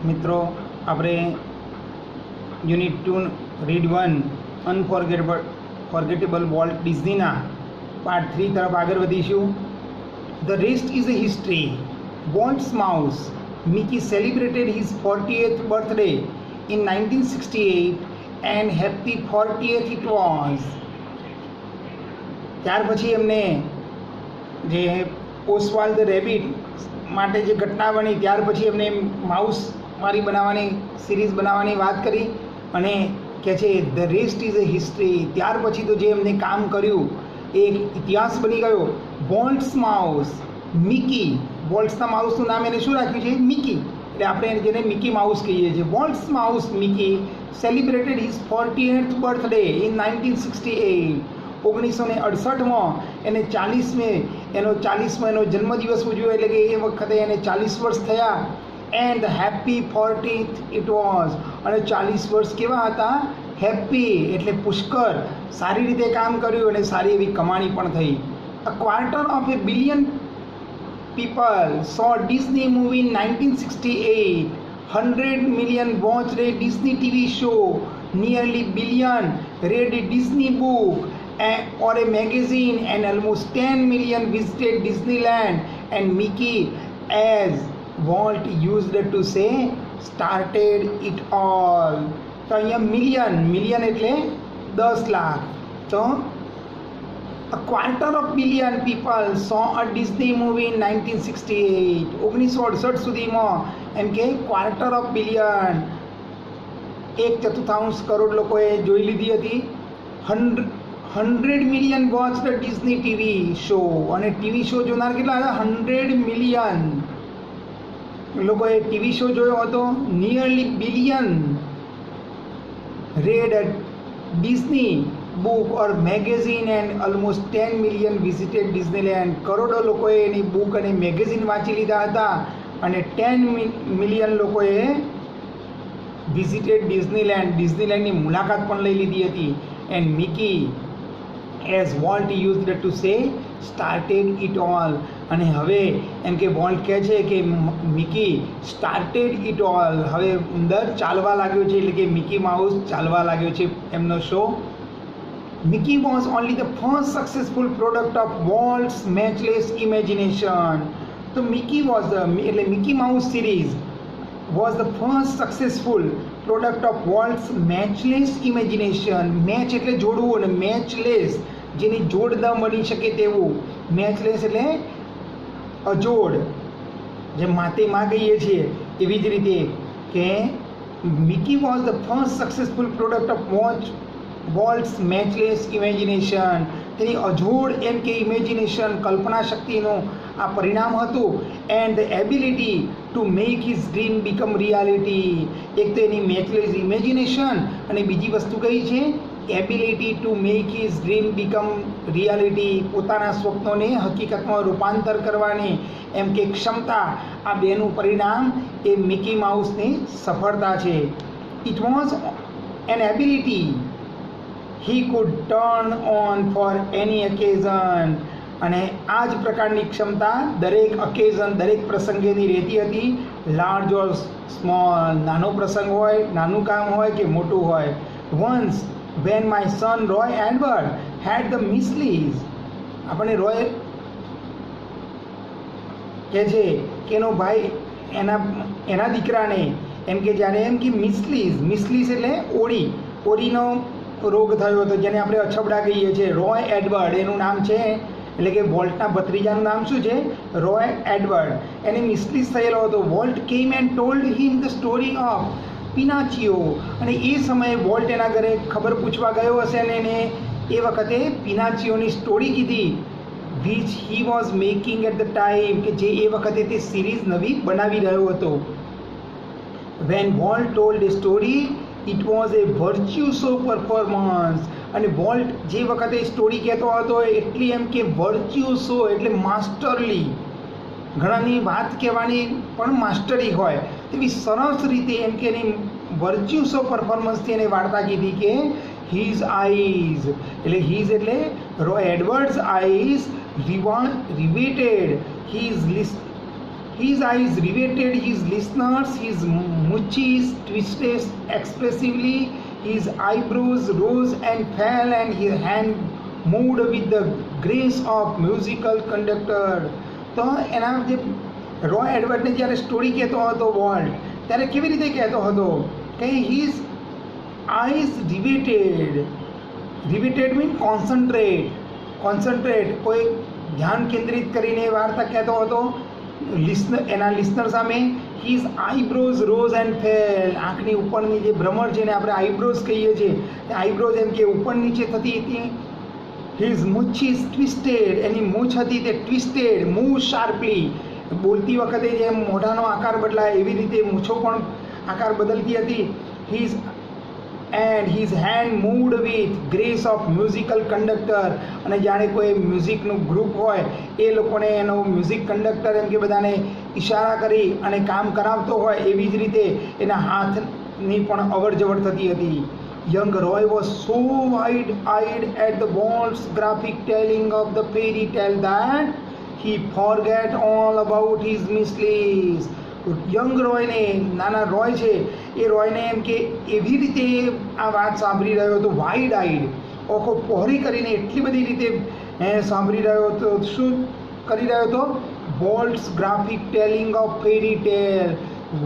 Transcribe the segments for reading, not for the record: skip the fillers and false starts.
મિત્રો આપણે unit 2 read 1 unforgettable Walt ડિઝનીના પાર્ટ 3 તરફ આગળ વધીશું. The rest is a history. Walt's mouse Mickey celebrated his 40th birthday in 1968 and happy 40th it was. ત્યાર પછી એમને જે ઓસ્વાલ્ડ ધ રેબિટ માટે જે ઘટના બની ત્યાર પછી એમને માઉસ મારી બનાવવાની સિરીઝ બનાવવાની વાત કરી અને કહે છે the rest is a history. ત્યાર પછી તો જે એમને કામ કર્યું એ એક ઇતિહાસ બની ગયો. વોલ્ટ્સ માઉસ મિકી, વોલ્ટ્સના માઉસનું નામ એને શું રાખ્યું છે? મિકી. એટલે આપણે જેને મિકી માઉસ કહીએ છીએ. Walt's mouse Mickey celebrated his 40th birthday in 1968. 1968માં એને 40મો એનો જન્મદિવસ ઉજવ્યો, એટલે કે એ વખતે એને 40 વર્ષ થયા. And happy 40th it was. અને 40 વર્ષ કેવા હતા? હેપી, એટલે પુષ્કર સારી રીતે કામ કર્યું અને સારી એવી કમાણી પણ થઈ. A quarter of A billion people saw Disney movie in 1968. 100 million watched a Disney TV show. Nearly billion read a Disney book or a magazine, and almost 10 million visited Disneyland. And Mickey, as Walt used to say, started it all. તો અહીંયા million એટલે 10 લાખ. તો A quarter of billion people saw a Disney movie in 1968. 1968 સુધીમાં એમ કે quarter of billion, 1/4 crore લોકોએ જોઈ લીધી હતી. 100 million watched the Disney TV show. અને ટીવી શો જોનાર કેટલા હતા? 100 million લોકોએ ટીવી શો જોયો હતો. Nearly billion read a Disney book or magazine and almost 10 million visited Disneyland. કરોડો લોકોએ એની બુક અને મેગેઝિન વાંચી લીધા હતા અને 10 મિલિયન લોકોએ વિઝિટેડ ડિઝનીલેન્ડની મુલાકાત પણ લઈ લીધી હતી. And Mickey, as volt used to say, started it all. અને હવે એમ કે વોલ્ટ કહે છે કે મિકી સ્ટાર્ટેડ ઇટ ઓલ, હવે અંદર ચાલવા લાગ્યો છે, એટલે કે મિકી માઉસ ચાલવા લાગ્યો છે એમનો show. Mickey was only the first successful product of Walt's matchless imagination. So Mickey Mouse series was the first successful product of Walt's matchless imagination. Match એટલે જોડવું અને matchless જેની જોડ ન મળી શકે તેવું. matchless એટલે અજોડ, જે માં કહીએ છીએ એવી જ રીતે કે Mickey was the first successful product of Walt's matchless imagination. તેની અજોડ એમ કે ઇમેજિનેશન, કલ્પના શક્તિનું આ પરિણામ હતું. And the ability to make his dream become reality. એક તો એની મેચલેસ ઇમેજિનેશન અને બીજી વસ્તુ કઈ છે? Ability to make his dream become reality. પોતાના સ્વપ્નોને હકીકતમાં રૂપાંતર કરવાની એમ કે ક્ષમતા. આ બેનું પરિણામ એ મિકી માઉસની સફળતા છે. It was an ability he could turn on for any occasion. અને આ જ પ્રકારની ક્ષમતા દરેક ઓકેઝન, દરેક પ્રસંગેની રહેતી હતી. લાર્જ ઓર સ્મોલ, નાનો પ્રસંગ હોય, નાનું કામ હોય કે મોટું હોય. Once when my son Roy Edward had the mislees. આપણે રોય કહે છે કે એનો ભાઈ એના દીકરાને એમ કે જ્યારે એમ કે મિસલીઝ એટલે ઓળીનો રોગ થયો હતો, જેને આપણે અછબડા કહીએ છીએ. રોય એડવર્ડ એનું નામ છે, એટલે કે વોલ્ટના ભત્રીજાનું નામ શું છે? Roy Edward. એને મિસલીઝ થયેલો હતો. Walt came and told him the story of Pinocchio. અને એ સમયે વોલ્ટ એના ઘરે ખબર પૂછવા ગયો હશે અને એને એ વખતે પિનાચિયોની સ્ટોરી કીધી. Which he was making at the time, કે જે એ વખતે તે સિરીઝ નવી બનાવી રહ્યો હતો. When Walt told a story, it was a virtuoso performance. અને વોલ્ટ જે વખતે સ્ટોરી કહેતો હતો એટલી એમ કે વર્ચ્યુસો એટલે માસ્ટરલી, ઘણાની વાત કહેવાની પણ માસ્ટરી હોય તેવી સરસ રીતે એમ કે એની વર્ચ્યુસો પરફોર્મન્સથી એને વાર્તા કીધી કે હિઝ આઈઝ, એટલે હિઝ એટલે Roy AdWords eyes riveted His eyes riveted his listeners, his moustache twisted expressively, his eyebrows rose and fell, and his hand moved with the grace of musical conductor. તો એના જે રોય એડવર્ડને જ્યારે સ્ટોરી કહેતો હતો volt, ત્યારે કેવી રીતે કહેતો હતો કે his eyes riveted mean concentrate કોઈ ધ્યાન કેન્દ્રિત કરીને વાર્તા કહેતો હતો એના લિસનર સામે. His eyebrows rose and fail, આંખની ઉપરની જે ભ્રમર છે ને આપણે આઈબ્રોઝ કહીએ છીએ, આઈબ્રોઝ એમ કે ઉપર નીચે થતી હતી. હિઝ મૂછ ઇઝ ટ્વિસ્ટેડ, એની મૂછ હતી તે ટ્વિસ્ટેડ, મૂવ શાર્પલી, બોલતી વખતે જેમ મોઢાનો આકાર બદલાય એવી રીતે મૂછો પણ આકાર બદલતી હતી. His hand moved with grace of musical conductor, અને જાણે કોઈ મ્યુઝિકનું ગ્રુપ હોય એ લોકોને એનો મ્યુઝિક કંડક્ટર એમ કે બધાને ઇશારા કરી અને કામ કરાવતો હોય એવી જ રીતે એના હાથની પણ અવર જવર થતી હતી. Young Roy was so wide-eyed at the Walt's graphic telling of the fairy tale that he forgot all about his misleads. Young રોયને, નાના રોય છે એ રોયને એમ કે એવી રીતે આ વાત સાંભળી રહ્યો હતો, વાઇડ આઈડ, આંખો પહોળી કરીને એટલી બધી રીતે સાંભળી રહ્યો હતો. શું કરી રહ્યો હતો? વોલ્ટ્સ ગ્રાફિક ટેલિંગ ઓફ ફેરી ટેલ,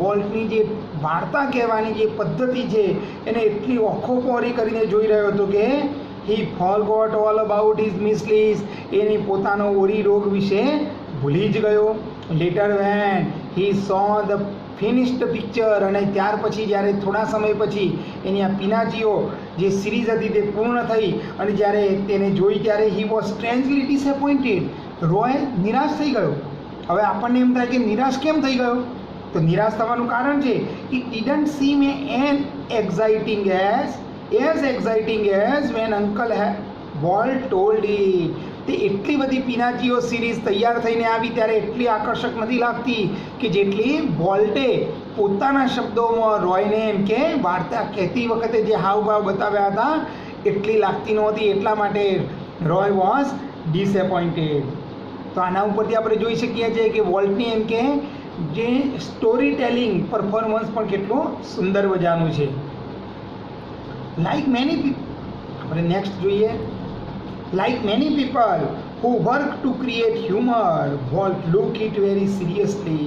વોલ્ટની જે વાર્તા કહેવાની જે પદ્ધતિ છે એને એટલી આંખો પહોળી કરીને જોઈ રહ્યો હતો કે હી ફોરગોટ ઓલ અબાઉટ હિઝ મિસલીસ, એની પોતાનો ઓરી રોગ વિશે ભૂલી જ ગયો. Letter when he so the finished picture, અને ત્યાર પછી જ્યારે થોડા સમય પછી એની આ પિનાચીઓ જે સિરીઝ હતી તે પૂર્ણ થઈ અને જ્યારે તેને જોઈ ત્યારે હી વોઝ સ્ટ્રેન્જલી ડિસએપોઇન્ટેડ, રોય નિરાશ થઈ ગયો. હવે આપણને એમ થાય કે નિરાશ કેમ થઈ ગયો? તો નિરાશ થવાનું કારણ છે it didn't seem exciting as when uncle Walt told it. તે એટલી બધી પિનાચીઓ સિરીઝ તૈયાર થઈને આવી ત્યારે એટલી આકર્ષક નથી લાગતી કે જેટલી વોલ્ટે પોતાના શબ્દોમાં રોયને એમ કે વાર્તા કહેતી વખતે જે હાવભાવ બતાવ્યા હતા એટલી લાગતી નહોતી. એટલા માટે રોય વોઝ ડિસએપોઇન્ટેડ. તો આના ઉપરથી આપણે જોઈ શકીએ છીએ કે વોલ્ટની એમ કે જે સ્ટોરી ટેલિંગ પરફોર્મન્સ પણ કેટલું સુંદર મજાનું છે. લાઈક મેની આપણે નેક્સ્ટ જોઈએ. Like many people who work to create humor, Walt took it very seriously.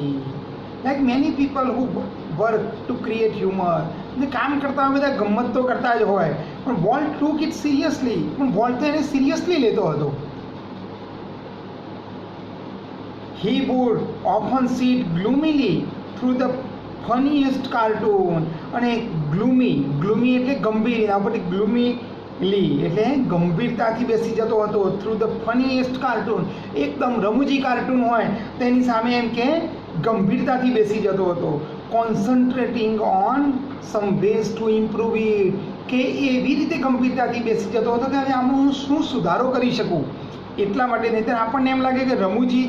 Like many people who work to create humor, જે કામ કરતા હોય બધા ગમત તો કરતા જ હોય, પણ Walt took it seriously, પણ Walt તો એને સિરિયસલી લેતો હતો. He would often sit gloomily through the funniest cartoon, અને gloomy એટલે ગંભીર, એના પરથી gloomy એટલે ગંભીરતાથી બેસી જતો હતો. થ્રુ ધ ફનીએસ્ટ કાર્ટૂન, એકદમ રમૂજી કાર્ટૂન હોય તેની સામે એમ કે ગંભીરતાથી બેસી જતો હતો. Concentrating on some ways to improve it, કે એવી રીતે ગંભીરતાથી બેસી જતો હતો કે હવે આમાં હું શું સુધારો કરી શકું. એટલા માટે નહીં આપણને એમ લાગે કે રમૂજી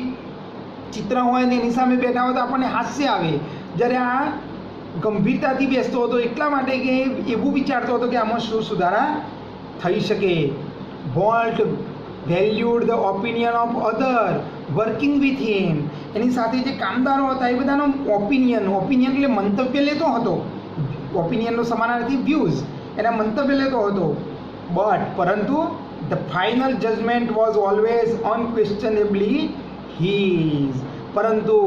ચિત્ર હોય ને એની સામે બેઠા હોય તો આપણને હાસ્ય આવે, જ્યારે આ ગંભીરતાથી બેસતો હતો એટલા માટે કે એવું વિચારતો હતો કે આમાં શું સુધારા થઈ શકે. Walt valued the opinion of other working with him, એની સાથે જે કામદારો હતા એ બધાનો ઓપિનિયન એટલે મંતવ્ય લેતો હતો. ઓપિનિયનનો સમાનાર્થી વ્યૂઝ, એના મંતવ્ય લેતો હતો. પરંતુ the final judgment was always unquestionably his, પરંતુ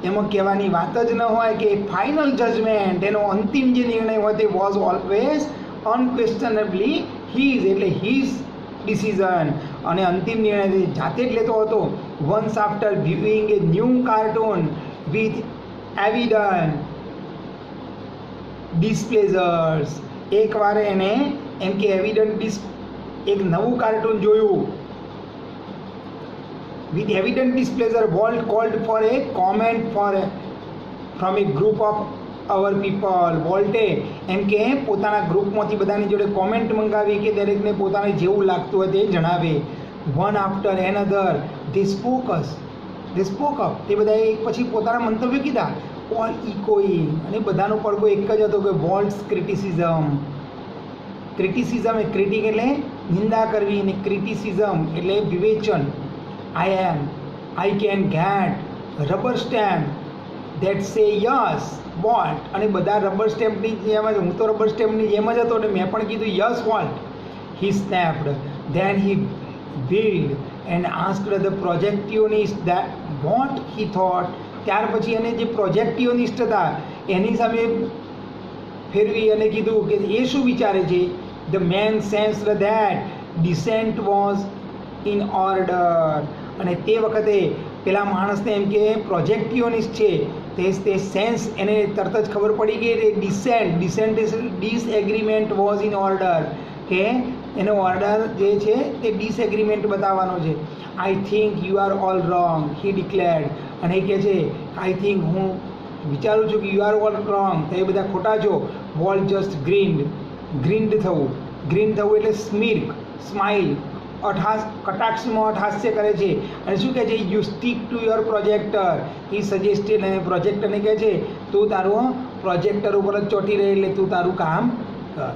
એમાં કહેવાની વાત જ ન હોય કે ફાઇનલ જજમેન્ટ, એનો અંતિમ જે નિર્ણય હોય તે વોઝ ઓલવેઝ અનક્વેશ્ચનેબલી હીઝ, એટલે હીઝ ડિસિઝન, અને અંતિમ નિર્ણય જાતે જ લેતો હતો. Once after viewing a new cartoon with evident displeasures, એકવાર એને એમ કે એક નવું કાર્ટૂન જોયું with evident displeasure, Walt called for a comment from a group of our people. વોલ્ટે એમ કે પોતાના ગ્રુપમાંથી બધાની જોડે કોમેન્ટ મંગાવી કે દરેકને પોતાને જેવું લાગતું હોય તે જણાવે. One after another they spoke up, તે બધાએ પછી પોતાના મંતવ્ય કીધા. ઓલ ઇકોઈંગ, અને બધાનો પડઘો એક જ હતો કે વોલ્ટ્સ ક્રિટિસિઝમ એ ક્રિટિક એટલે નિંદા કરવી, અને ક્રિટિસિઝમ એટલે વિવેચન. I can get rubber stamp that say yes volt, અને બધા રબર સ્ટેમ્પની જેમ જ, હું તો રબર સ્ટેમ્પની જેમ જ હતો ને મેં પણ કીધું yes Walt. He snapped. Then he wheeled and asked the projectionist that what he thought. ત્યાર પછી એને જે પ્રોજેક્ટિયોનિસ્ટ હતા એની સામે ફેરવી અને કીધું કે એ શું વિચારે છે. The man sensed that descent was in order. અને તે વખતે પેલા માણસને એમ કે પ્રોજેક્ટિયોનિસ્ટ છે તે સેન્સ એને તરત જ ખબર પડી ગઈ કે ડિસેન્ટ ડિસએગ્રીમેન્ટ વોઝ ઇન ઓર્ડર, કે એનો ઓર્ડર જે છે તે ડિસએગ્રીમેન્ટ બતાવવાનો છે. I think you are all wrong, he declared. અને એ કહે છે આઈ થિંક, હું વિચારું છું કે યુ આર ઓલ રોંગ, તો એ બધા ખોટા છો. વોલ્ટ જસ્ટ ગ્રીન્ડ થવું. ગ્રીન થવું એટલે સ્મિર્ક, સ્માઇલ, કટાક્ષમાં અટહાસ્ય કરે છે. અને શું કહે છે, you stick to your projector. A suggested, અને પ્રોજેક્ટરને કહે છે તું તારું પ્રોજેક્ટર ઉપર જ ચોંટી રહે એટલે તું તારું કામ કર.